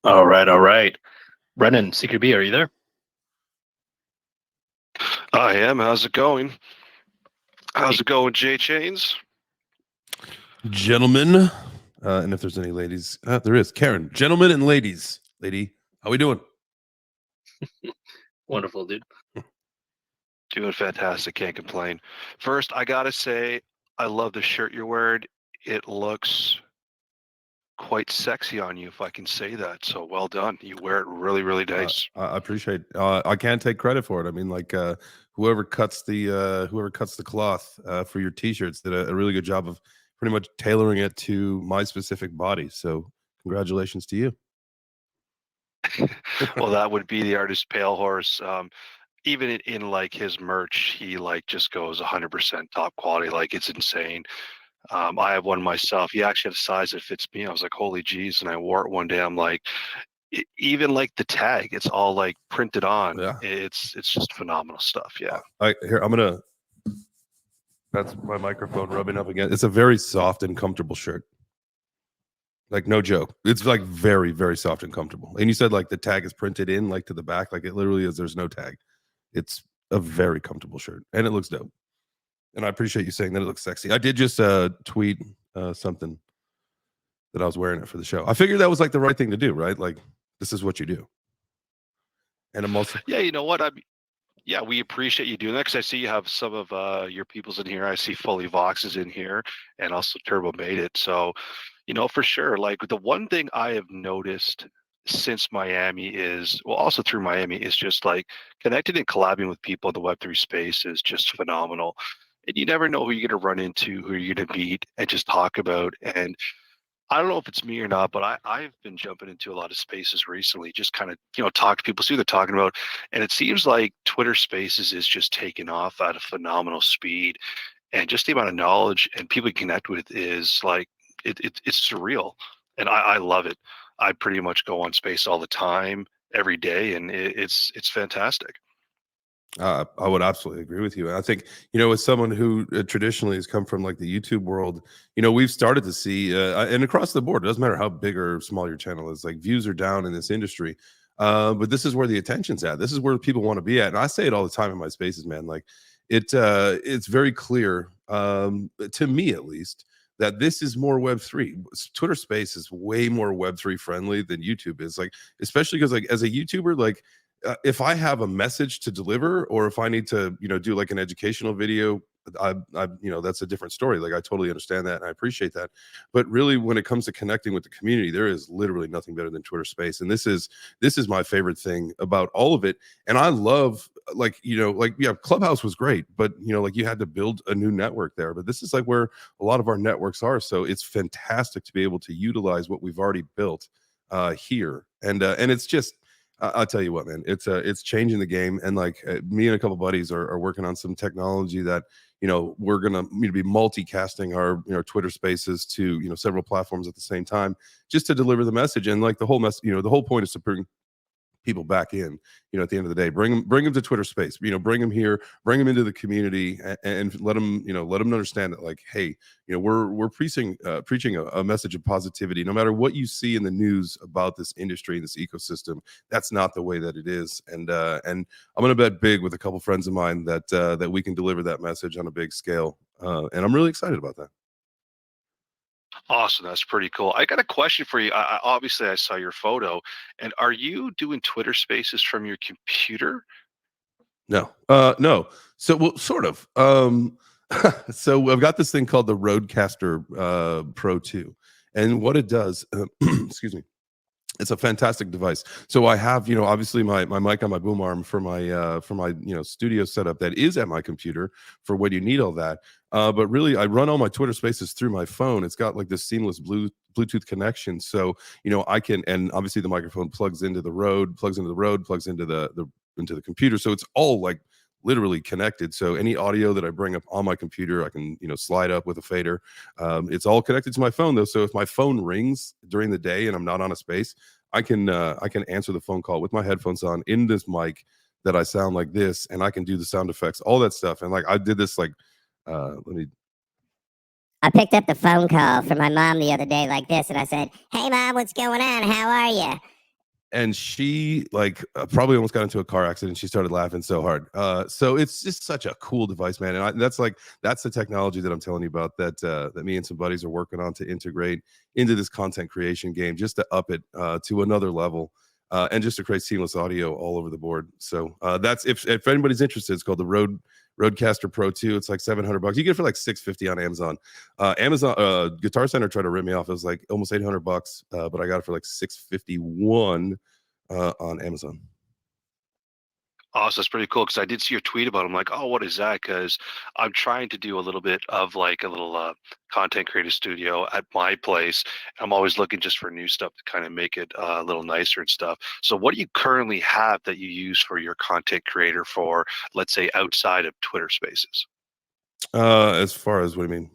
All right, all right. Brennan, CQB, are you there? I am. How's it going? How's it going, JChains? Gentlemen, and if there's any ladies, there is. Karen, gentlemen and ladies. Lady, how we doing? Wonderful, dude. Doing fantastic. Can't complain. First, I gotta say, I love the shirt you're wearing. It looks quite sexy on you, if I can say that. So well done. You wear it really, really nice. I appreciate. I can't take credit for it. I mean, like whoever cuts the cloth for your t-shirts did a really good job of pretty much tailoring it to my specific body. So congratulations to you. Well, that would be the artist Pale Horse. Even in like his merch, he like just goes 100% top quality. Like it's insane. I have one myself. He actually had a size that fits me. I was like, holy geez. And I wore it one day. I'm like, even like the tag, it's all like printed on. Yeah. It's just phenomenal stuff. Yeah. I'm gonna. That's my microphone rubbing up again. It's a very soft and comfortable shirt. Like no joke. It's like very, very soft and comfortable. And you said like the tag is printed in like to the back. Like it literally is. There's no tag. It's a very comfortable shirt and it looks dope. And I appreciate you saying that it looks sexy. I did just tweet something that I was wearing it for the show. I figured that was like the right thing to do, right? Like this is what you do. And I'm also Yeah, you know what? Yeah, we appreciate you doing that because I see you have some of your peoples in here. I see Fully Voxes in here and also Turbo Made It. So, for sure. Like the one thing I have noticed since Miami is, well, also through Miami, is just like connecting and collabing with people in the Web3 space is just phenomenal. And you never know who you're going to run into, who you're going to meet, and just talk about. And I don't know if it's me or not, but I've been jumping into a lot of spaces recently, just kind of, talk to people, see what they're talking about. And it seems like Twitter Spaces is just taking off at a phenomenal speed. And just the amount of knowledge and people you connect with is like, it's surreal. And I love it. I pretty much go on Space all the time, every day, and it's fantastic. I would absolutely agree with you. And I think, as someone who traditionally has come from like the YouTube world, we've started to see, and across the board, it doesn't matter how big or small your channel is, like views are down in this industry. But this is where the attention's at. This is where people want to be at. And I say it all the time in my spaces, man. Like it's very clear, to me at least, that this is more Web3. Twitter Space is way more Web3 friendly than YouTube is. Like, especially because like as a YouTuber, like if I have a message to deliver or if I need to, do like an educational video, that's a different story. Like I totally understand that and I appreciate that. But really, when it comes to connecting with the community, there is literally nothing better than Twitter Space. And this is my favorite thing about all of it. And I love Clubhouse was great, but like you had to build a new network there. But this is like where a lot of our networks are. So it's fantastic to be able to utilize what we've already built here. And it's just I'll tell you what, man, it's changing the game. And like me and a couple buddies are working on some technology that, we're going to be multicasting our, Twitter spaces to, several platforms at the same time just to deliver the message. And like the whole the whole point is to bring people back in, at the end of the day, bring them to Twitter Space, bring them here, bring them into the community and let them, let them understand that like, hey, we're preaching a message of positivity. No matter what you see in the news about this industry and this ecosystem, that's not the way that it is. And I'm going to bet big with a couple friends of mine that we can deliver that message on a big scale. And I'm really excited about that. Awesome. That's pretty cool. I got a question for you. Obviously, I saw your photo. And are you doing Twitter Spaces from your computer? No. No. So, well, sort of. So I've got this thing called the Rodecaster Pro 2. And what it does, excuse me, it's a fantastic device. So I have, obviously my mic on my boom arm for my studio setup that is at my computer for when you need all that. But really, I run all my Twitter Spaces through my phone. It's got like this seamless Bluetooth connection, so I can. And obviously, the microphone plugs into the Rode, plugs into the computer. So it's all like literally connected. So any audio that I bring up on my computer, I can slide up with a fader. It's all connected to my phone though. So if my phone rings during the day and I'm not on a space, I can answer the phone call with my headphones on in this mic that I sound like this, and I can do the sound effects, all that stuff. And like I did this like I picked up the phone call from my mom the other day like this, and I said, "Hey, Mom, what's going on? How are you?" and she like probably almost got into a car accident. She started laughing so hard. So it's just such a cool device, man. And that's the technology that I'm telling you about that me and some buddies are working on to integrate into this content creation game, just to up it to another level. And just to create seamless audio all over the board. So that's if anybody's interested, it's called the Rodecaster Pro 2. It's like $700. You get it for like $650 on Amazon. Guitar Center tried to rip me off. It was like almost $800, but I got it for like $651 on Amazon. Awesome, that's pretty cool because I did see your tweet about it. I'm like, oh, what is that? Because I'm trying to do a little bit of like a little content creator studio at my place. I'm always looking just for new stuff to kind of make it a little nicer and stuff. So what do you currently have that you use for your content creator for, let's say, outside of Twitter Spaces? As far as what do you mean?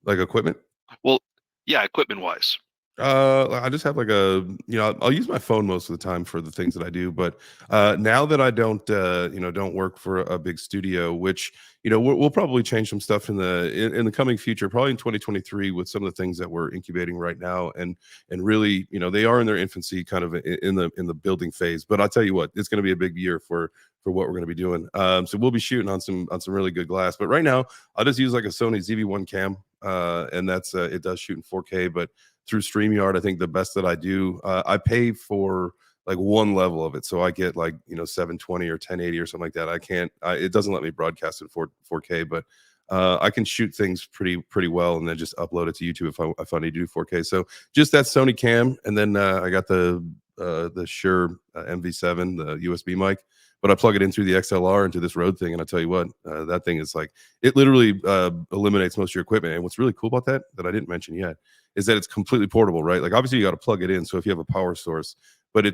Like equipment? Well, yeah, equipment wise. I just have like I'll use my phone most of the time for the things that I do, but now that I don't work for a big studio, which we'll probably change some stuff in the coming future, probably in 2023, with some of the things that we're incubating right now, and really they are in their infancy, kind of in the building phase. But I'll tell you what, it's going to be a big year for what we're going to be doing. So we'll be shooting on some really good glass, but right now I'll just use like a Sony ZV-1 cam, and that's it does shoot in 4K, but through StreamYard, I think the best that I do, I pay for like one level of it, so I get like 720 or 1080 or something like that. It doesn't let me broadcast in 4K, but I can shoot things pretty well, and then just upload it to YouTube if I need to do 4K. So just that Sony cam, and then I got the Shure MV7, the USB mic. But I plug it in through the XLR into this Rode thing, and I tell you what, that thing is like, it literally eliminates most of your equipment. And what's really cool about that I didn't mention yet is that it's completely portable, right? Like obviously you got to plug it in, so if you have a power source, but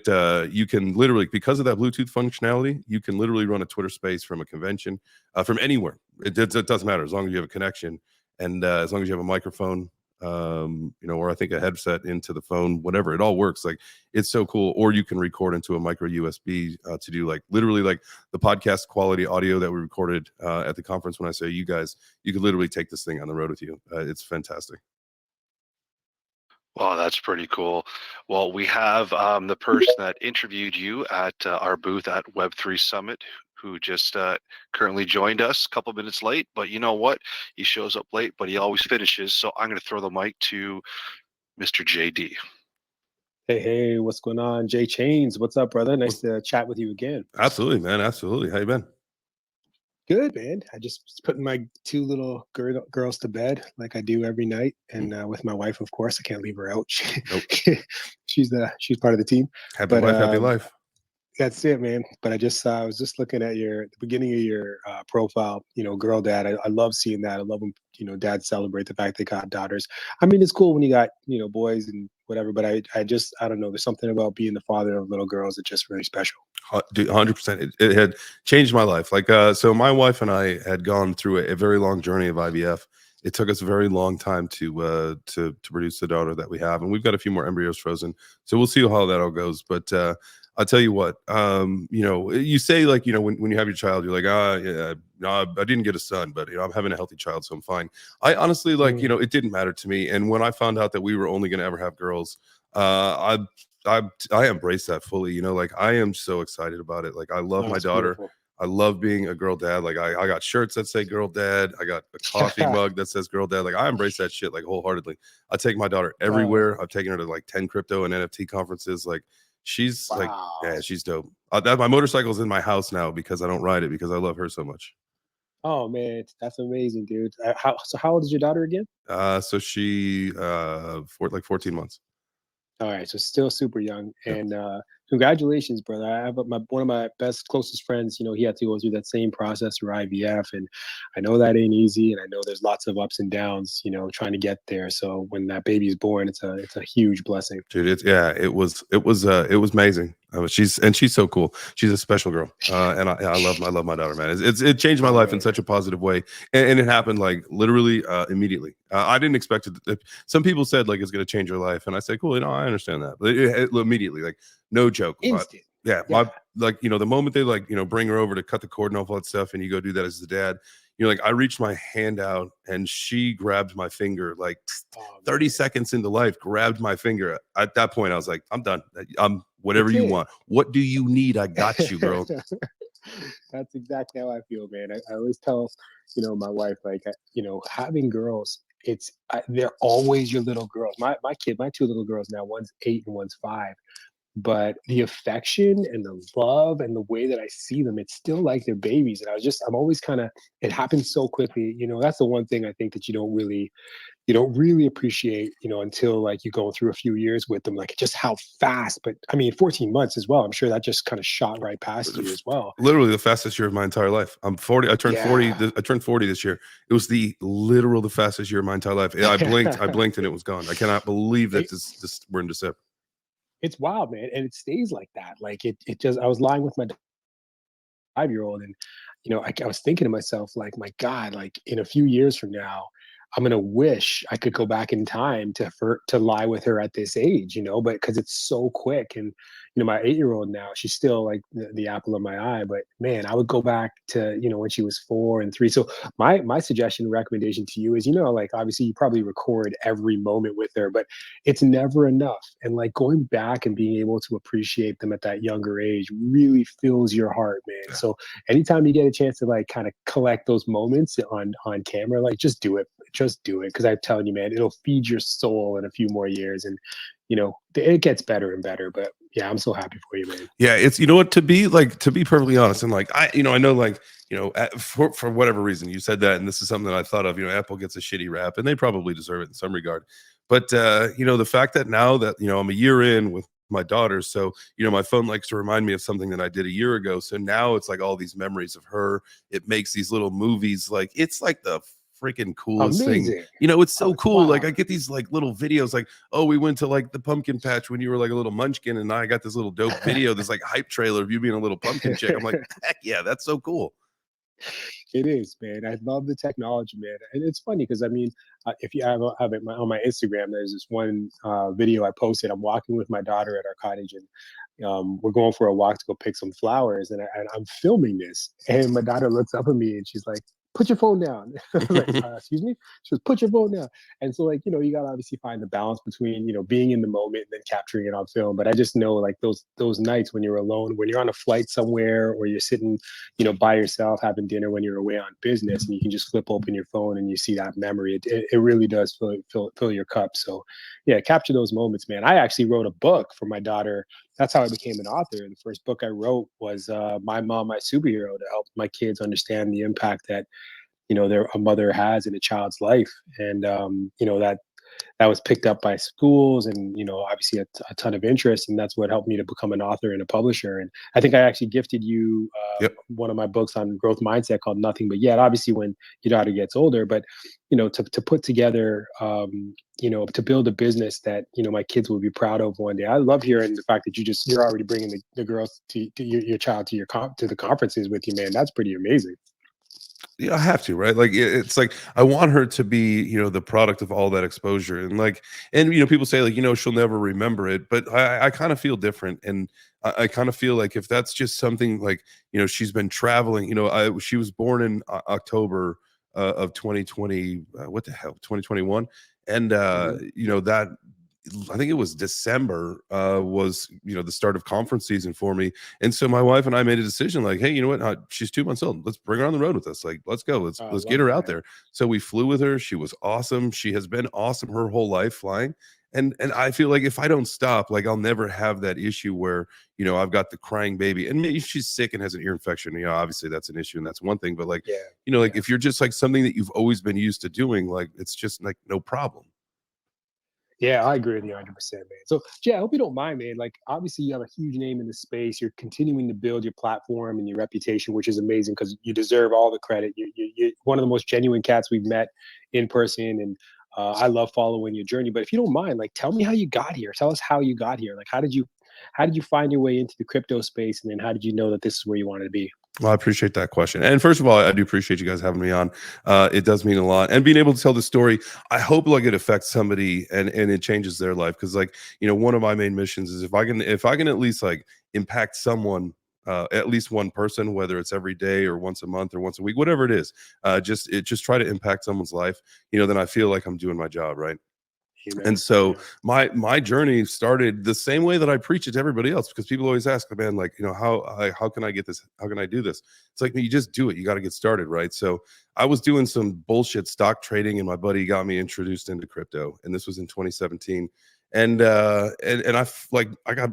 you can literally, because of that Bluetooth functionality, you can literally run a Twitter Space from a convention, from anywhere. It doesn't matter as long as you have a connection, and as long as you have a microphone, or I think a headset into the phone, whatever, it all works. Like it's so cool. Or you can record into a micro USB to do like literally like the podcast quality audio that we recorded at the conference. When I say you guys, you could literally take this thing on the road with you. It's fantastic. Wow, that's pretty cool. Well, we have the person that interviewed you at our booth at Web3 Summit, who just currently joined us a couple minutes late. But you know what? He shows up late, but he always finishes. So I'm going to throw the mic to Mr. JD. Hey, what's going on? JChains, what's up, brother? Nice to chat with you again. Absolutely, man. Absolutely. How you been? Good, man. I just putting my two little girls to bed like I do every night, and with my wife, of course. I can't leave her out. Nope. she's part of the team. Happy wife, happy life. That's it, man. But I was just looking at the beginning of your profile. Girl dad. I love seeing that. I love when dads celebrate the fact they got daughters. I mean, it's cool when you got boys and whatever. But I don't know. There's something about being the father of little girls that's just really special. 100%. It had changed my life. Like so, my wife and I had gone through a very long journey of IVF. It took us a very long time to produce the daughter that we have, and we've got a few more embryos frozen. So we'll see how that all goes. But I'll tell you what, you say like, when you have your child, you're like, yeah, no, I didn't get a son, but I'm having a healthy child, so I'm fine. I honestly it didn't matter to me. And when I found out that we were only going to ever have girls, I embrace that fully. Like I am so excited about it. Like I love my daughter. Beautiful. I love being a girl dad. Like I got shirts that say girl dad. I got a coffee mug that says girl dad. Like I embrace that shit like wholeheartedly. I take my daughter everywhere. I've taken her to like 10 crypto and NFT conferences. Like she's like, yeah, she's dope. My motorcycle's in my house now because I don't ride it because I love her so much. Oh man, that's amazing, dude. How old is your daughter again? So she like 14 months. All right, so still super young, and congratulations, brother. I have one of my closest friends. He had to go through that same process through IVF, and I know that ain't easy, and I know there's lots of ups and downs, trying to get there. So when that baby's born, it's a huge blessing, dude. It was amazing. She's so cool. She's a special girl, and I love my daughter, man. It changed my life in such a positive way, and it happened like literally immediately. I didn't expect it. Some people said like it's going to change your life, and I said, cool, I understand that. But it immediately, like no joke. Instant. Yeah, the moment they bring her over to cut the cord and all that stuff, and you go do that as the dad, like I reached my hand out and she grabbed my finger, like Oh, 30 man. seconds into life, grabbed my finger. At that point, I was like, I'm done. I'm whatever That's you it. want. What do you need? I got you, girl. That's exactly how I feel, man. I always tell, my wife, like, having girls, they're always your little girls. My two little girls now, one's 8 and one's 5. But the affection and the love and the way that I see them, it's still like they're babies. And I'm always kind of, it happens so quickly. That's the one thing I think that you don't really appreciate, until like you go through a few years with them, like just how fast. But I mean, 14 months as well. I'm sure that just kind of shot right past you as well. Literally the fastest year of my entire life. I'm 40. I turned 40. Yeah. I turned 40 this year. It was the fastest year of my entire life. I blinked and it was gone. I cannot believe that this we're in December. It's wild, man. And it stays like that. Like it just, I was lying with my 5-year-old and, I was thinking to myself, like, my God, like in a few years from now, I'm gonna wish I could go back in time to lie with her at this age, but because it's so quick. And my 8-year-old now, she's still like the apple of my eye. But man, I would go back to when she was 4 and 3. So my suggestion, recommendation to you is, like obviously you probably record every moment with her, but it's never enough. And like going back and being able to appreciate them at that younger age really fills your heart, man. So anytime you get a chance to like kind of collect those moments on camera, like just do it. Just do it, because I'm telling you, man, it'll feed your soul in a few more years, and it gets better and better. But yeah, I'm so happy for you, man. Yeah, it's what, to be perfectly honest, and like I know, like for whatever reason you said that, and this is something that I thought of. Apple gets a shitty rap, and they probably deserve it in some regard. But the fact that now that I'm a year in with my daughters, so my phone likes to remind me of something that I did a year ago. So now it's like all these memories of her. It makes these little movies, like it's like the freaking coolest Amazing. thing. It's so cool. Wow. Like I get these like little videos, like, oh, we went to like the pumpkin patch when you were like a little munchkin, and now I got this little dope video, this like hype trailer of you being a little pumpkin chick. I'm like, heck yeah, that's so cool. It is, man. I love the technology, man. And it's funny because I mean, if you have it on my Instagram, there's this one video I posted. I'm walking with my daughter at our cottage, and we're going for a walk to go pick some flowers, and I'm filming this. And my daughter looks up at me and she's like, "Put your phone down." I was like, "Excuse me?" She goes, "Put your phone down." And so, like, you got to obviously find the balance between, being in the moment and then capturing it on film. But I just know, like, those nights when you're alone, when you're on a flight somewhere, or you're sitting, by yourself having dinner when you're away on business, and you can just flip open your phone and you see that memory. It really does fill your cup. So, yeah, capture those moments, man. I actually wrote a book for my daughter. That's how I became an author. The first book I wrote was My Mom, My Superhero, to help my kids understand the impact that a mother has in a child's life. And that was picked up by schools, and obviously a ton of interest, and that's what helped me to become an author and a publisher. And I think I actually gifted you Yep. one of my books on growth mindset called Nothing But Yet, obviously when your daughter gets older. But to put together to build a business that my kids will be proud of one day. I love hearing the fact that you're already bringing the girls to your child to the conferences with you, man. That's pretty amazing. Yeah, I have to, right? Like it's like I want her to be, the product of all that exposure, and like, and people say like, she'll never remember it, but I kind of feel different, and I kind of feel like if that's just something like, she's been traveling, she was born in October of 2020, what the hell, 2021, and that. I think it was December was the start of conference season for me, and so my wife and I made a decision like, hey, you know what, she's 2 months old, let's bring her on the road with us, like let's go, let's I get love her out that. there. So we flew with her. She was awesome. She has been awesome her whole life flying, and I feel like if I don't stop, like I'll never have that issue where I've got the crying baby, and maybe she's sick and has an ear infection, obviously that's an issue and that's one thing, but like Yeah. like if you're just like something that you've always been used to doing, like it's just like no problem. Yeah, I agree with you 100%, man. So, yeah, I hope you don't mind, man. Like, obviously, you have a huge name in the space. You're continuing to build your platform and your reputation, which is amazing because you deserve all the credit. You're one of the most genuine cats we've met in person, and I love following your journey. But if you don't mind, like, tell me how you got here. Tell us how you got here. Like, how did you find your way into the crypto space, and then how did you know that this is where you wanted to be? Well, I appreciate that question. And first of all, I do appreciate you guys having me on. It does mean a lot. And being able to tell the story, I hope like it affects somebody and it changes their life. Cause like, one of my main missions is if I can at least like impact someone at least one person, whether it's every day or once a month or once a week, whatever it is, just try to impact someone's life, then I feel like I'm doing my job, right? Amen. And so Yeah. my journey started the same way that I preach it to everybody else, because people always ask, man, like, how can I get this? How can I do this? It's like, you just do it. You got to get started, right? So I was doing some bullshit stock trading, and my buddy got me introduced into crypto, and this was in 2017. And I got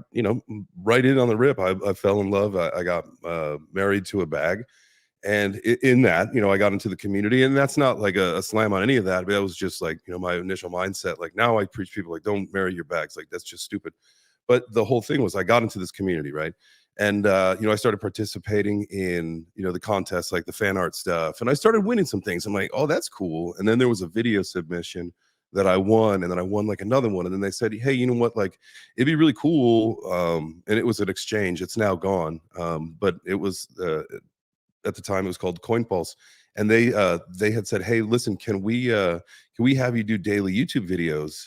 right in on the rip. I fell in love. I got married to a bag. And in that, I got into the community, and that's not like a slam on any of that, but that was just like, my initial mindset. Like, now I preach people, like, don't marry your bags. Like, that's just stupid. But the whole thing was, I got into this community, right? And I started participating in the contests, like the fan art stuff, and I started winning some things. I'm like, oh, that's cool. And then there was a video submission that I won, and then I won like another one, and then they said, hey, you know what, like, it'd be really cool. And it was an exchange. It's now gone, but it was at the time it was called CoinPulse, and they had said, hey, listen, can we have you do daily YouTube videos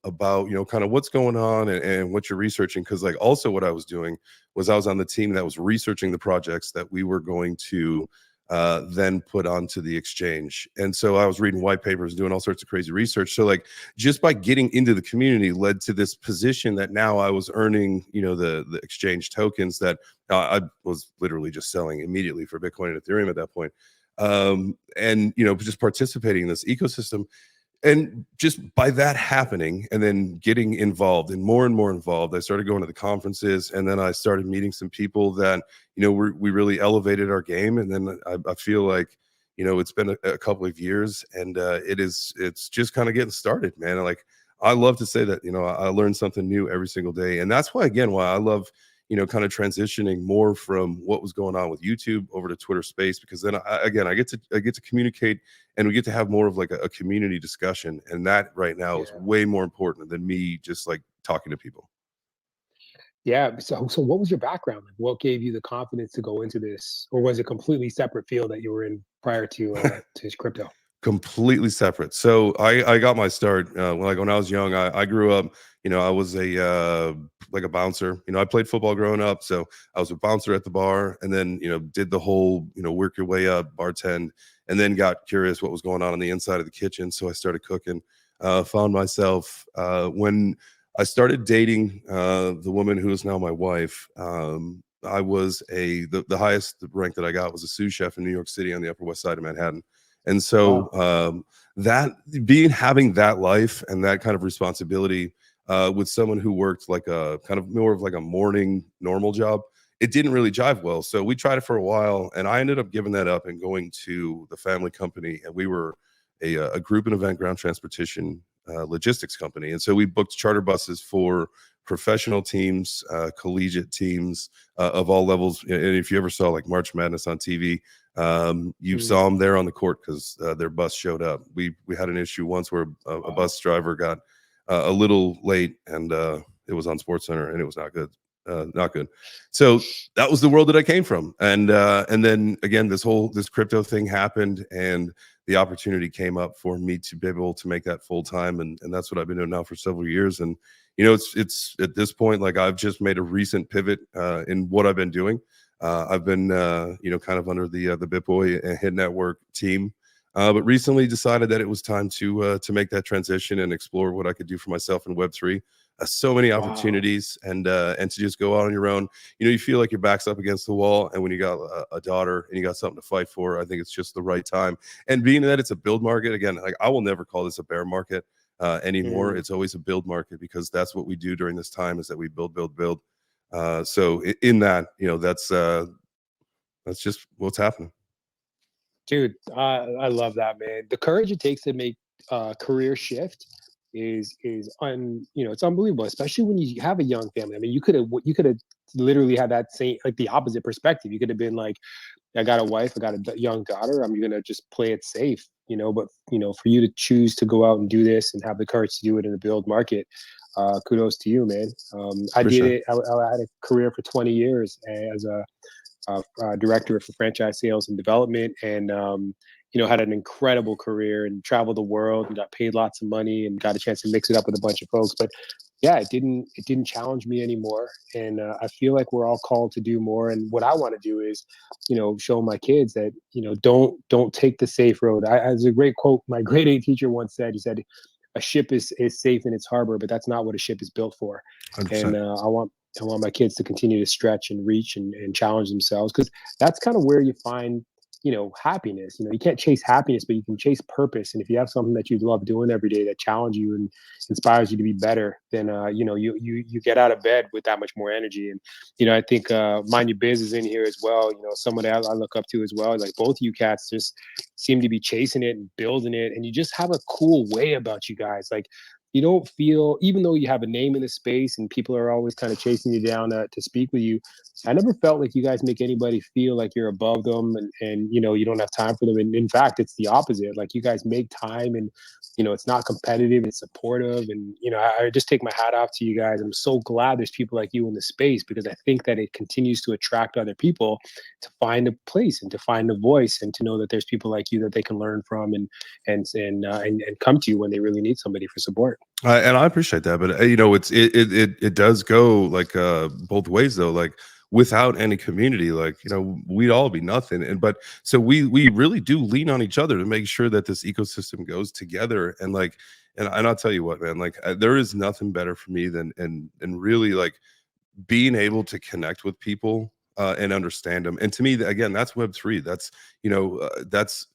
about kind of what's going on and what you're researching? Because like, also what I was doing was I was on the team that was researching the projects that we were going to then put onto the exchange. And so I was reading white papers, doing all sorts of crazy research. So like, just by getting into the community led to this position that now I was earning, the exchange tokens that I was literally just selling immediately for Bitcoin and Ethereum at that point. And just participating in this ecosystem. And just by that happening, and then getting involved and more involved, I started going to the conferences, and then I started meeting some people that we really elevated our game. And then I feel like it's been a couple of years, and it's just kind of getting started, man. Like, I love to say that I learn something new every single day, and that's why I love kind of transitioning more from what was going on with YouTube over to Twitter Space, because then I get to communicate, and we get to have more of like a community discussion, and that right now is way more important than me just like talking to people. Yeah. So what was your background? Like, what gave you the confidence to go into this, or was it a completely separate field that you were in prior to crypto? Completely separate. So I got my start when I was young. I grew up, I was like a bouncer. I played football growing up, so I was a bouncer at the bar, and then did the whole work your way up, bartend, and then got curious what was going on the inside of the kitchen. So I started cooking. Found myself when I started dating the woman who is now my wife. I was the highest rank that I got was a sous chef in New York City on the Upper West Side of Manhattan. And so that having that life and that kind of responsibility with someone who worked like a kind of more of like a morning normal job, it didn't really jive well. So we tried it for a while, and I ended up giving that up and going to the family company. And we were a group and event ground transportation logistics company. And so we booked charter buses for professional teams, collegiate teams of all levels. And if you ever saw like March Madness on TV, you saw them there on the court because their bus showed up. We had an issue once where a bus driver got a little late, and it was on SportsCenter, and it was not good. Not good. So that was the world that I came from. And then again, this crypto thing happened, and the opportunity came up for me to be able to make that full time. And that's what I've been doing now for several years. And, it's at this point, like, I've just made a recent pivot in what I've been doing. I've been, kind of under the BitBoy and Hit Network team, but recently decided that it was time to make that transition and explore what I could do for myself in Web3. So many opportunities, and to just go out on your own. You feel like your back's up against the wall, and when you got a daughter and you got something to fight for, I think it's just the right time. And being that it's a build market, again, like, I will never call this a bear market anymore. It's always a build market, because that's what we do during this time, is that we build. So in that, that's just what's happening. Dude, I love that, man. The courage it takes to make a career shift is it's unbelievable, especially when you have a young family. I mean, you could have literally had that same, like, the opposite perspective. You could have been like, I got a wife, I got a young daughter, I'm gonna just play it safe, but for you to choose to go out and do this and have the courage to do it in the build market, kudos to you, man. I did it. I had a career for 20 years as a director for franchise sales and development, and had an incredible career and traveled the world and got paid lots of money and got a chance to mix it up with a bunch of folks. But yeah, it didn't challenge me anymore. And I feel like we're all called to do more. And what I want to do is, show my kids that, don't take the safe road. As a great quote my grade 8 teacher once said, he said, a ship is safe in its harbor, but that's not what a ship is built for. And 100%. I want my kids to continue to stretch and reach and challenge themselves, because that's kind of where you find, happiness. You can't chase happiness, but you can chase purpose. And if you have something that you love doing every day that challenge you and inspires you to be better, then you get out of bed with that much more energy. And I think Mind Your Biz is in here as well. Someone that I look up to as well. Like both you cats just seem to be chasing it and building it, and you just have a cool way about you guys. Like you don't feel, even though you have a name in the space and people are always kind of chasing you down to speak with you, I never felt like you guys make anybody feel like you're above them, and you don't have time for them. And in fact, it's the opposite. Like you guys make time, and it's not competitive, it's supportive. And I just take my hat off to you guys. I'm so glad there's people like you in the space, because I think that it continues to attract other people to find a place and to find a voice, and to know that there's people like you that they can learn from, and come to you when they really need somebody for support. And I appreciate that, but it does go like both ways though. Like without any community, like we'd all be nothing. And but so we really do lean on each other to make sure that this ecosystem goes together. And like and I'll tell you what, man, like there is nothing better for me than and really like being able to connect with people and understand them. And to me, again, that's Web3. That's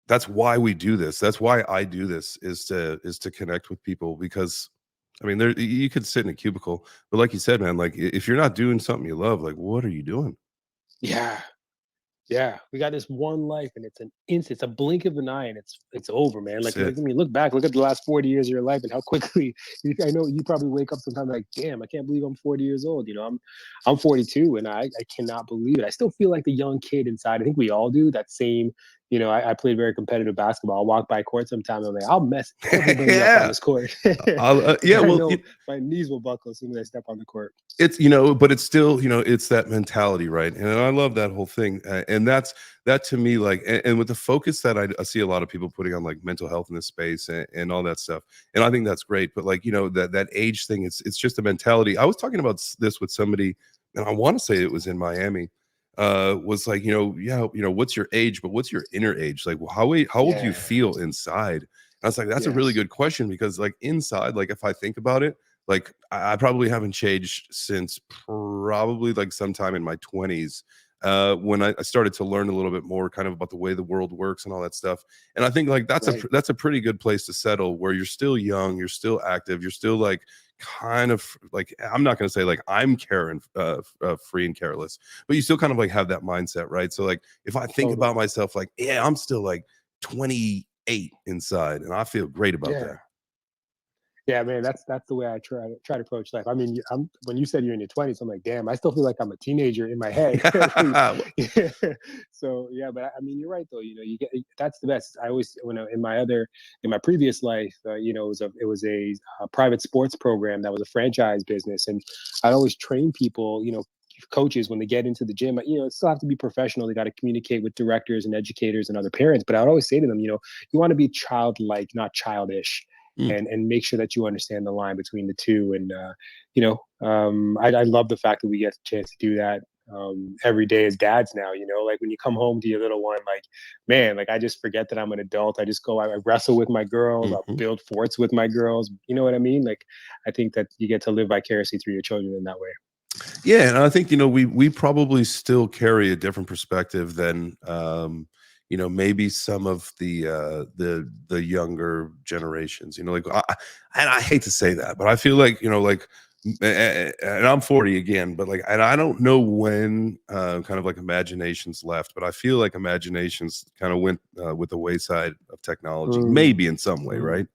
that's why we do this. That's why I do this, is to connect with people. Because I mean, there you could sit in a cubicle, but like you said, man, like if you're not doing something you love, like what are you doing? Yeah. Yeah, we got this one life, and it's a blink of an eye, and it's over, man. That's Like, I it. mean, look back, look at the last 40 years of your life, and how quickly. I know you probably wake up sometimes like, damn, I can't believe I'm 40 years old. I'm 42, and I cannot believe it. I still feel like the young kid inside. I think we all do that same. I played very competitive basketball. I'll walk by court sometime, I'm like, I'll mess everybody up on Yeah. this court. Yeah. I Well, know my knees will buckle as soon as I step on the court. it's but it's still it's that mentality, right? And I love that whole thing. And that to me, like, and with the focus that I see a lot of people putting on like mental health in this space and all that stuff, and I think that's great. But like that age thing, it's just a mentality. I was talking about this with somebody, and I want to say it was in Miami. Was like yeah, what's your age, but what's your inner age? Like, well, how old do you Yeah. feel inside? And I was like, that's a really Yes. good question, because like inside, like if I think about it, like I probably haven't changed since probably like sometime in my 20s, when I started to learn a little bit more kind of about the way the world works and all that stuff. And I think like Right. that's a pretty good place to settle, where you're still young, you're still active, you're still like kind of like, I'm not going to say like I'm caring free and careless, but you still kind of like have that mindset, right? So like if I think Totally. about myself, like yeah, I'm still like 28 inside, and I feel great about Yeah. that. Yeah, man, that's the way I try to approach life. I mean, when you said you're in your 20s, I'm like, damn, I still feel like I'm a teenager in my head, at least. Yeah. So yeah, but I mean, you're right though. You get that's the best. I always in my previous life, it was a private sports program that was a franchise business, and I'd always train people. Coaches, when they get into the gym, it still have to be professional. They got to communicate with directors and educators and other parents. But I'd always say to them, you want to be childlike, not childish, Mm. and make sure that you understand the line between the two. And I love the fact that we get a chance to do that every day as dads now. Like when you come home to your little one, like, man, like I just forget that I'm an adult. I just go, I wrestle with my girls, I'll Mhm. build forts with my girls. You know what I mean? Like, I think that you get to live vicariously through your children in that way. Yeah, and I think we probably still carry a different perspective than maybe some of the younger generations. Like and I hate to say that, but I feel like like and I'm 40 again, but like and I don't know when kind of like imaginations left, but I feel like imaginations kind of went with the wayside of technology, Mm, maybe in some way, mm. right?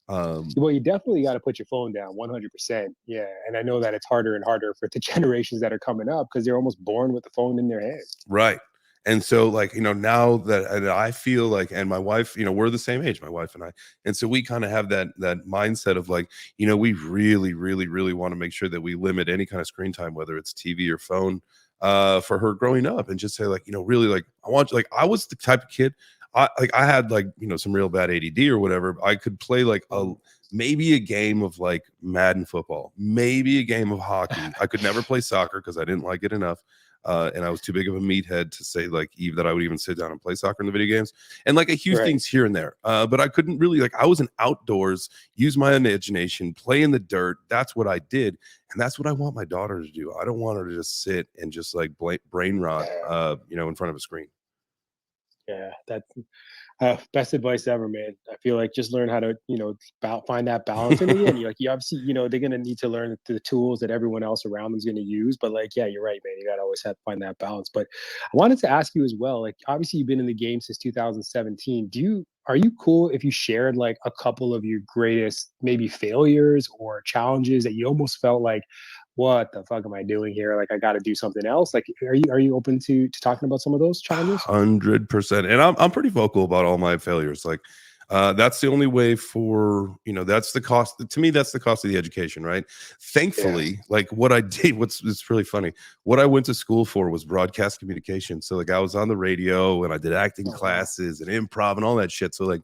Um, Well, you definitely got to put your phone down 100%. Yeah. And I know that it's harder and harder for the generations that are coming up, because they're almost born with the phone in their hand. Right. And so like, now that and I feel like, and my wife, we're the same age, my wife and I. And so we kind of have that mindset of like, we really, really, really want to make sure that we limit any kind of screen time, whether it's TV or phone, for her growing up, and just say like, really like, I want, like, I was the type of kid, I had like, you know, some real bad ADD or whatever. I could play like maybe a game of like Madden football, maybe a game of hockey. I could never play soccer because I didn't like it enough. And I was too big of a meathead to say like even that I would even sit down and play soccer in the video games, and like a few things here and there. But I couldn't really, like, I was an outdoors, use my imagination, play in the dirt. That's what I did. And that's what I want my daughter to do. I don't want her to just sit and just like brain rot, you know, in front of a screen. Yeah, that's best advice ever, man. I feel like just learn how to, you know, find that balance in the end. You obviously, you know, they're gonna need to learn the tools that everyone else around them is gonna use. But like, yeah, you're right, man. You gotta always have to find that balance. But I wanted to ask you as well. Like, obviously, you've been in the game since 2017. Are you cool if you shared like a couple of your greatest maybe failures or challenges that you almost felt like, what the fuck am I doing here? Like, I got to do something else. Like, are you open to talking about some of those challenges? 100%. And I'm pretty vocal about all my failures. Like, that's the only way for, you know, that's the cost. To me, that's the cost of the education, right? Thankfully, like what I did, it's really funny. What I went to school for was broadcast communication. So like I was on the radio and I did acting classes and improv and all that shit. So like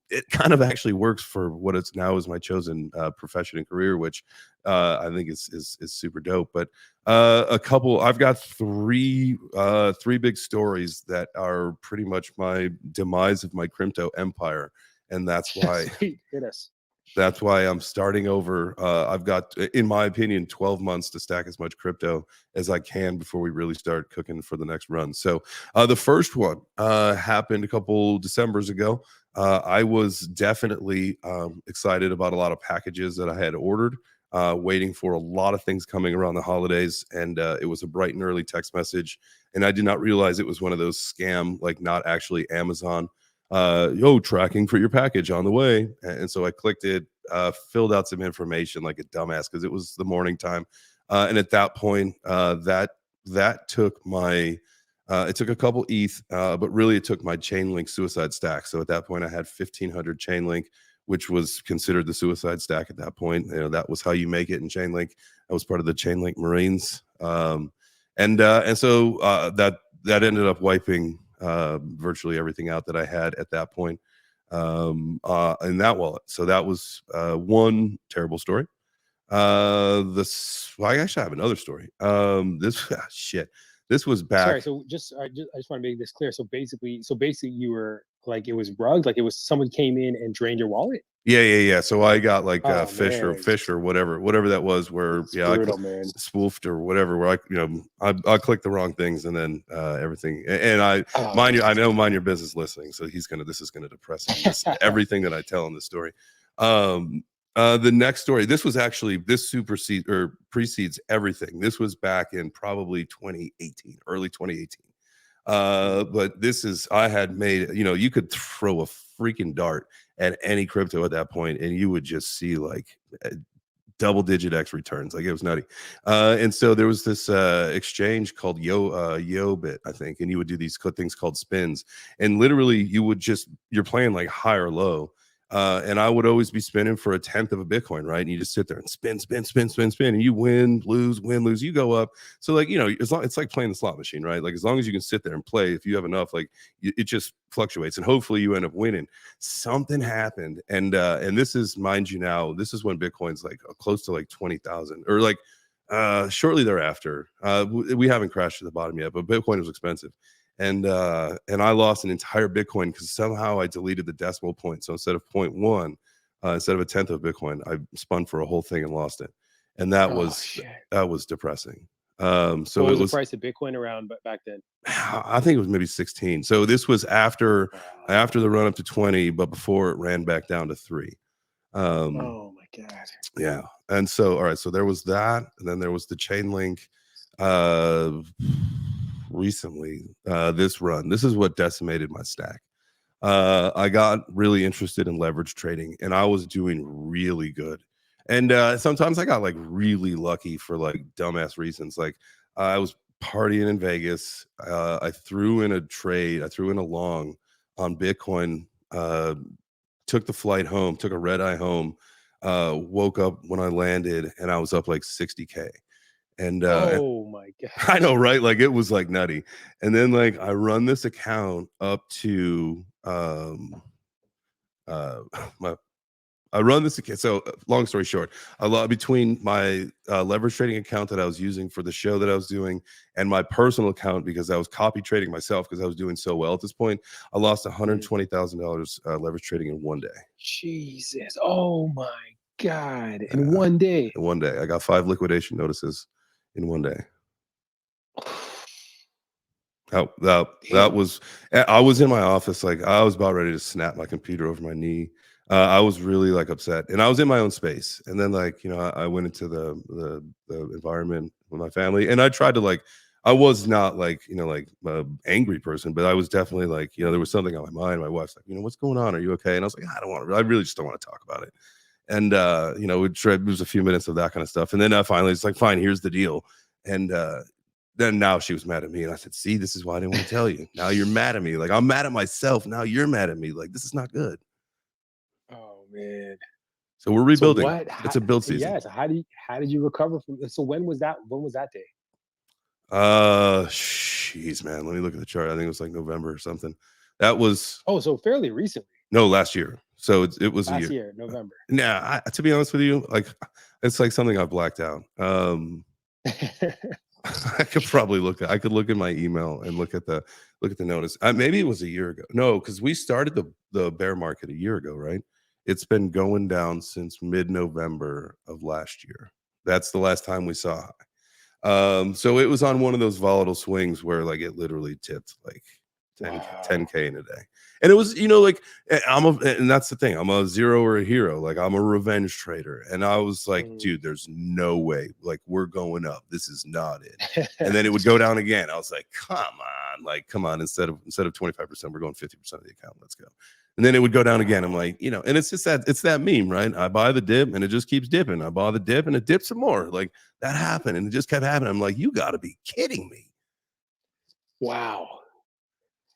it kind of actually works for what it's now is my chosen profession and career, which I think is super dope. But I've got three big stories that are pretty much my demise of my crypto empire, and that's why Hit us. that's why I'm starting over. I've got, in my opinion, 12 months to stack as much crypto as I can before we really start cooking for the next run. So the first one happened a couple Decembers ago. I was definitely excited about a lot of packages that I had ordered, waiting for a lot of things coming around the holidays. And it was a bright and early text message. And I did not realize it was one of those scam, like not actually Amazon, tracking for your package on the way. And so I clicked it, filled out some information like a dumbass because it was the morning time. And at that point, that took my it took a couple ETH, but really it took my Chainlink suicide stack. So at that point, I had 1,500 Chainlink, which was considered the suicide stack at that point. You know, that was how you make it in Chainlink. I was part of the Chainlink Marines, and so that ended up wiping virtually everything out that I had at that point in that wallet. So that was one terrible story. I actually have another story. Shit. This was back. Sorry, so I just want to make this clear. So basically, you were like, it was rugged, like it was someone came in and drained your wallet. Yeah. So I got like fish man. or whatever that was. Where It's brutal, I man. spoofed or whatever. Where I clicked the wrong things and then everything. And I mind your business listening. So this is gonna depress him. Listen to everything that I tell in this story. The next story. This supersedes or precedes everything. This was back in probably 2018, early 2018. But I had made, you could throw a freaking dart at any crypto at that point and you would just see like double-digit X returns. Like it was nutty. And so there was this exchange called YoBit, I think, and you would do these things called spins. And literally you're playing like high or low. And I would always be spinning for 1/10 of a Bitcoin, right? And you just sit there and spin, and you win, lose, you go up. So like, it's like playing the slot machine, right? Like as long as you can sit there and play, if you have enough, like it just fluctuates and hopefully you end up winning. Something happened. And this is, mind you now, this is when Bitcoin's like close to like 20,000 or like shortly thereafter. We haven't crashed to the bottom yet, but Bitcoin was expensive. And I lost an entire Bitcoin because somehow I deleted the decimal point. So instead of 0.1, instead of 1/10 of Bitcoin, I spun for a whole thing and lost it. And that was depressing. So what was the price of Bitcoin around back then? I think it was maybe 16. So this was after the run up to 20, but before it ran back down to 3. Oh my God. Yeah. And so, all right. So there was that. And then there was the Chainlink. Recently, this is what decimated my stack. I got really interested in leverage trading and I was doing really good. And sometimes I got like really lucky for like dumbass reasons. Like I was partying in Vegas. I threw in a trade. I threw in a long on Bitcoin, took the flight home, took a red eye home, woke up when I landed and I was up like 60K. And oh my god, I know, right? Like it was like nutty. And then like I run this account up to my I run this account. So long story short, between my leverage trading account that I was using for the show that I was doing and my personal account, because I was copy trading myself because I was doing so well at this point, I lost $120,000 leverage trading in one day. Jesus, oh my god, in one day. In one day, I got 5 liquidation notices in one day. That was, I was in my office, like I was about ready to snap my computer over my knee. I was really like upset, and I was in my own space. And then like, you know, I went into the environment with my family, and I tried to like, I was not like, you know, like angry person, but I was definitely like, you know, there was something on my mind. My wife's like, you know, what's going on? Are you okay? And I was like, I really just don't want to talk about it. And you know, it was a few minutes of that kind of stuff. And then finally it's like, fine, here's the deal. And then now she was mad at me, and I said, see, this is why I didn't want to tell you. Now you're mad at me. Like I'm mad at myself. Now you're mad at me. Like this is not good. Oh man. So we're So rebuilding. what? It's a build season. Yeah. So how did you recover from? So when was that? When was that day? Jeez, man. Let me look at the chart. I think it was like November or something. That was Oh, so fairly recently. no, last year. So it was a Last year. year, November. Nah, to be honest with you, like it's like something I've blacked out. I could look at my email and look at the notice. Maybe it was a year ago. No, because we started the bear market a year ago, right? It's been going down since mid-November of last year. That's the last time we saw. So it was on one of those volatile swings where like it literally tipped like 10K in a day. And it was, you know, like and that's the thing. I'm a zero or a hero. Like I'm a revenge trader. And I was like, dude, there's no way. Like we're going up. This is not it. And then it would go down again. I was like, come on. Instead of 25%, we're going 50% of the account. Let's go. And then it would go down again. I'm like, you know, and it's just that meme, right? I buy the dip and it just keeps dipping. I buy the dip and it dips some more. Like that happened and it just kept happening. I'm like, you got to be kidding me. Wow.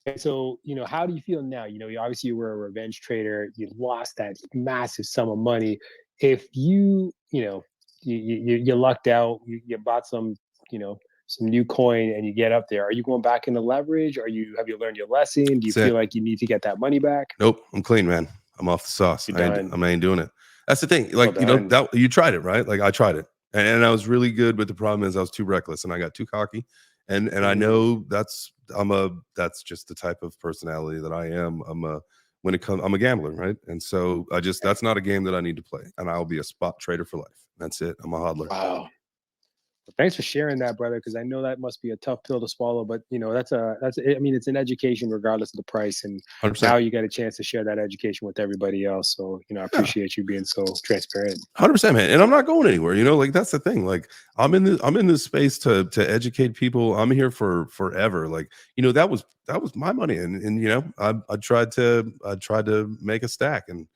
And so, you know, how do you feel now? You know, obviously you were a revenge trader. You lost that massive sum of money. If you lucked out, you bought some, you know, some new coin and you get up there, are you going back into leverage? Have you learned your lesson? Do you feel like you need to get that money back? Nope, I'm clean, man. I'm off the sauce. I ain't doing it. That's the thing. Like, Well you know, done. that you tried it, right? Like I tried it. And I was really good, but the problem is I was too reckless and I got too cocky. And I know that's just the type of personality that I am. I'm a gambler, right? And so that's not a game that I need to play. And I'll be a spot trader for life. That's it. I'm a hodler. Wow. Well, thanks for sharing that, brother, because I know that must be a tough pill to swallow. But you know, I mean, it's an education regardless of the price, and 100%. now you got a chance to share that education with everybody else. So you know, I appreciate you being so transparent. 100%, man. And I'm not going anywhere. You know, like that's the thing. Like I'm in this space to educate people. I'm here for forever. Like, you know, that was my money, and you know, I tried to make a stack. And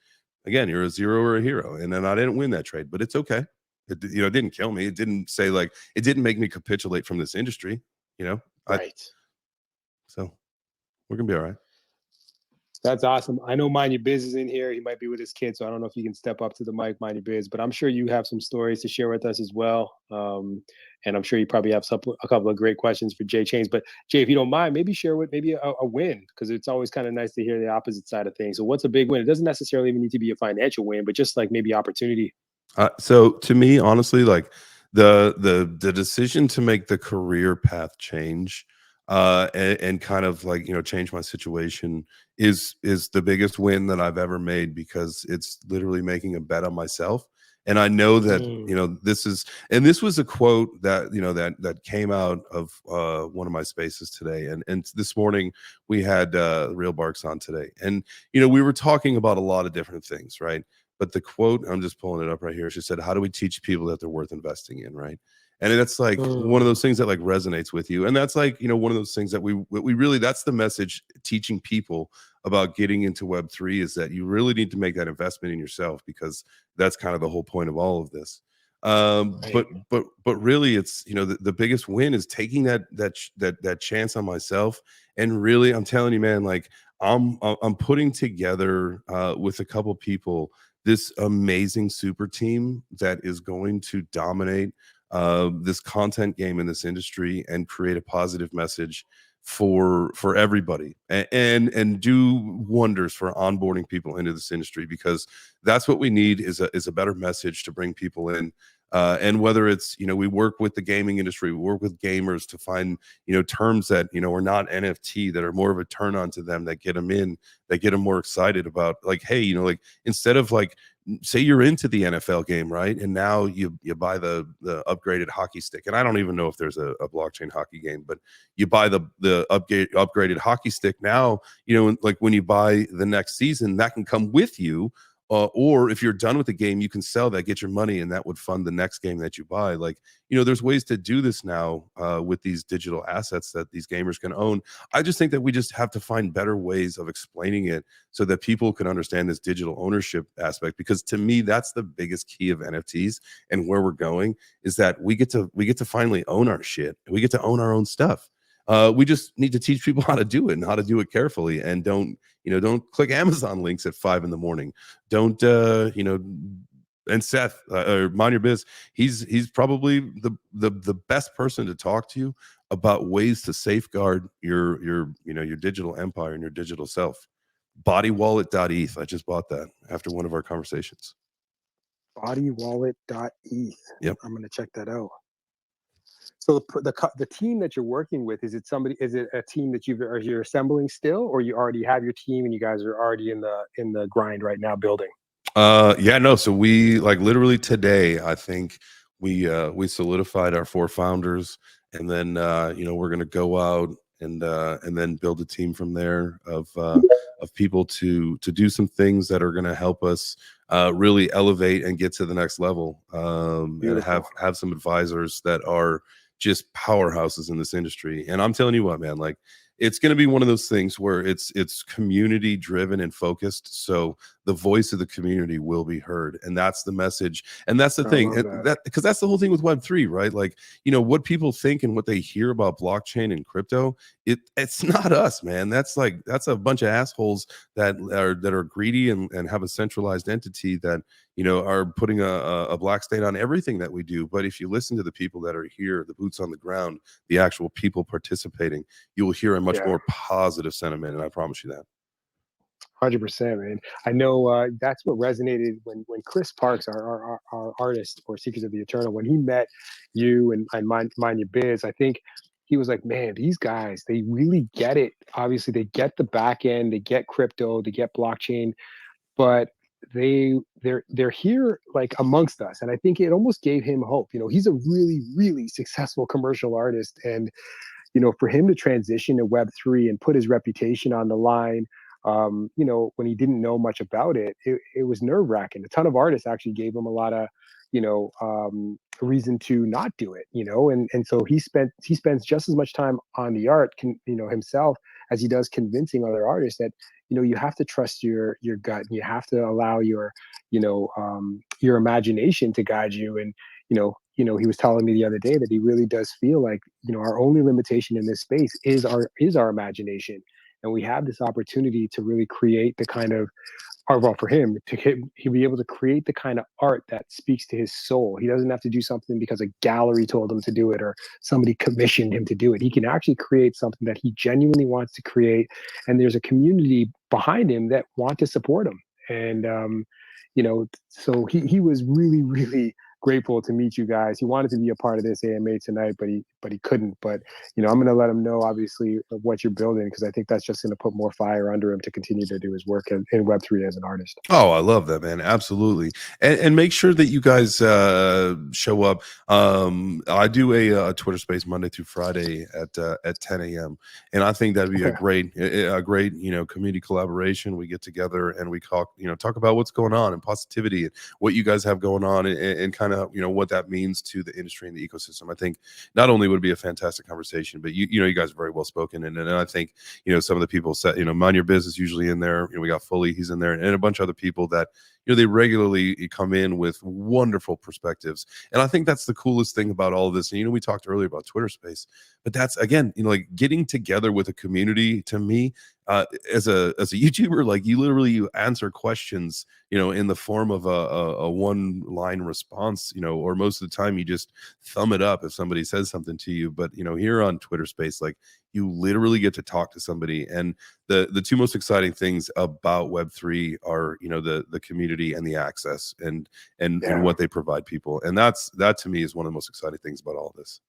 again, you're a zero or a hero, and then I didn't win that trade, but it's okay. It didn't kill me. It didn't it didn't make me capitulate from this industry. You know, Right. So we're gonna be all right. That's awesome. I know Mind Your Biz is in here. He might be with his kid, so I don't know if you can step up to the mic, Mind Your Biz, but I'm sure you have some stories to share with us as well. And I'm sure you probably have a couple of great questions for JChains. But Jay, if you don't mind, maybe share with maybe a win, because it's always kind of nice to hear the opposite side of things. So what's a big win? It doesn't necessarily even need to be a financial win, but just like maybe opportunity. So to me, honestly, like the decision to make the career path change and kind of like, you know, change my situation is the biggest win that I've ever made, because it's literally making a bet on myself. And I know that, you know, this was a quote that, you know, that came out of one of my spaces today. And this morning we had Real Barks on today. And, you know, we were talking about a lot of different things, right? But the quote, I'm just pulling it up right here. She said, how do we teach people that they're worth investing in, right? And that's like one of those things that like resonates with you. And that's like, you know, one of those things that we really, that's the message, teaching people about getting into Web3, is that you really need to make that investment in yourself, because that's kind of the whole point of all of this. But really it's, you know, the biggest win is taking that chance on myself. And really, I'm telling you, man, like I'm putting together with a couple people this amazing super team that is going to dominate this content game in this industry and create a positive message for everybody, and do wonders for onboarding people into this industry, because that's what we need is a better message to bring people in. And whether it's, we work with the gaming industry, we work with gamers to find, terms that, are not NFT, that are more of a turn on to them, that get them in, that get them more excited about, like, hey, like, instead of, like, say you're into the NFL game, right? And now you buy the upgraded hockey stick. And I don't even know if there's a blockchain hockey game, but you buy the upgraded hockey stick. Now, like, when you buy the next season, that can come with you. Or if you're done with the game, you can sell that, get your money, and that would fund the next game that you buy. Like, there's ways to do this now with these digital assets that these gamers can own. I just think that we just have to find better ways of explaining it so that people can understand this digital ownership aspect. Because to me, that's the biggest key of NFTs and where we're going, is that we get to finally own our shit. We get to own our own stuff. We just need to teach people how to do it and how to do it carefully, and don't click Amazon links at 5 a.m. Don't, and Seth, or Mind Your Biz, he's probably the best person to talk to you about ways to safeguard your digital empire and your digital self. Bodywallet.eth. I just bought that after one of our conversations. Bodywallet.eth. Yep. I'm going to check that out. So the team that you're working with, is it a team that you're assembling still, or you already have your team and you guys are already in the grind right now building? Yeah, no. So we, like, literally today, I think we solidified our 4 founders, and then we're gonna go out and then build a team from there of people to do some things that are gonna help us really elevate and get to the next level, and have some advisors that are just powerhouses in this industry. And I'm telling you what, man, like, it's going to be one of those things where it's community driven and focused. So the voice of the community will be heard, and that's the message. And that's the thing, that because that's the whole thing with Web3, right? Like, what people think and what they hear about blockchain and crypto, it's not us, man. That's a bunch of assholes that are greedy and have a centralized entity that are putting a black stain on everything that we do. But if you listen to the people that are here, the boots on the ground, the actual people participating, you will hear a much more positive sentiment, and I promise you that. 100%, man. I know that's what resonated when Chris Parks, our artist for Seekers of the Eternal, when he met you and Mind Your Biz, I think he was like, man, these guys, they really get it. Obviously, they get the back end, they get crypto, they get blockchain, but they're here, like, amongst us. And I think it almost gave him hope. He's a really, really successful commercial artist, and for him to transition to Web3 and put his reputation on the line, when he didn't know much about it, it was nerve wracking. A ton of artists actually gave him a lot of, reason to not do it, and so he spends just as much time on the art, himself, as he does convincing other artists that, you have to trust your gut, and you have to allow your imagination to guide you. And, he was telling me the other day that he really does feel like, our only limitation in this space is our imagination. And we have this opportunity to really create the kind of, or well, for him he'll be able to create the kind of art that speaks to his soul. He doesn't have to do something because a gallery told him to do it or somebody commissioned him to do it. He can actually create something that he genuinely wants to create, and there's a community behind him that want to support him. And so he was really, really grateful to meet you guys. He wanted to be a part of this AMA tonight, but he couldn't. But I'm going to let him know, obviously, of what you're building, because I think that's just going to put more fire under him to continue to do his work in Web3 as an artist. Oh, I love that, man. Absolutely. And make sure that you guys show up. I do a Twitter space Monday through Friday at 10 a.m. And I think that'd be a great community collaboration. We get together and we talk about what's going on and positivity and what you guys have going on, and kind of what that means to the industry and the ecosystem. I think not only would it be a fantastic conversation, but you guys are very well spoken, and I think some of the people said Mind Your Biz is usually in there. We got Fully, he's in there, and a bunch of other people that they regularly come in with wonderful perspectives. And I think that's the coolest thing about all of this. And we talked earlier about Twitter space, but that's, again, like, getting together with a community, to me, as a YouTuber, like you answer questions, in the form of a one line response, or most of the time you just thumb it up if somebody says something to you. But here on Twitter Space, like you literally get to talk to somebody. And the two most exciting things about Web3 are the community and the access and what they provide people. And that to me is one of the most exciting things about all of this.